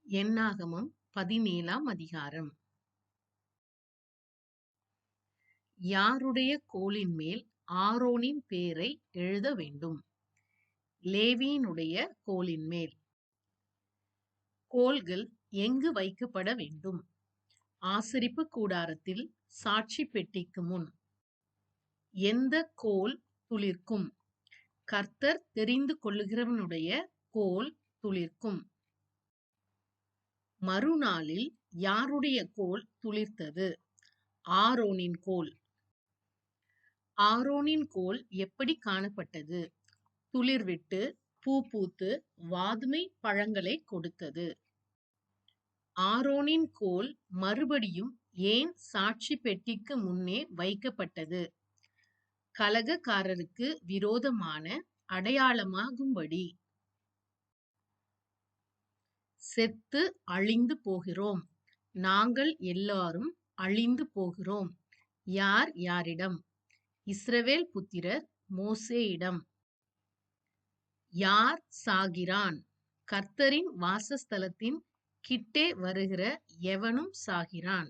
என்னாகமம் 17ஆம் அதிகாரம். யாருடைய கோலின் மேல் ஆரோனின் பேரை எழுத வேண்டும்? லேவியினுடைய கோலின் மேல். கோல்கள் எங்கு வைக்கப்பட வேண்டும்? ஆசரிப்பு கூடாரத்தில் சாட்சி பெட்டிக்கு முன். எந்த கோல் துளிர்க்கும்? கர்த்தர் தெரிந்து கொள்ளுகிறவனுடைய கோல் துளிர்க்கும். மறுநாளில் யாருடைய கோல் துளிர்த்தது? ஆரோனின் கோல். ஆரோனின் கோல் எப்படி காணப்பட்டது? துளிர்விட்டு பூ பூத்து வாதுமை பழங்களை கொடுத்தது. ஆரோனின் கோல் மறுபடியும் ஏன் சாட்சி பெட்டிக்கு முன்னே வைக்கப்பட்டது? கலகக்காரருக்கு விரோதமான அடையாளமாகும்படி. செத்து அழிந்து போகிறோம், நாங்கள் எல்லாரும் அழிந்து போகிறோம். யார் யாரிடம்? இஸ்ரவேல் புத்திரர் மோசேயிடம். யார் சாகிறான்? கர்த்தரின் வாசஸ்தலத்தின் கிட்டே வருகிற எவனும் சாகிறான்.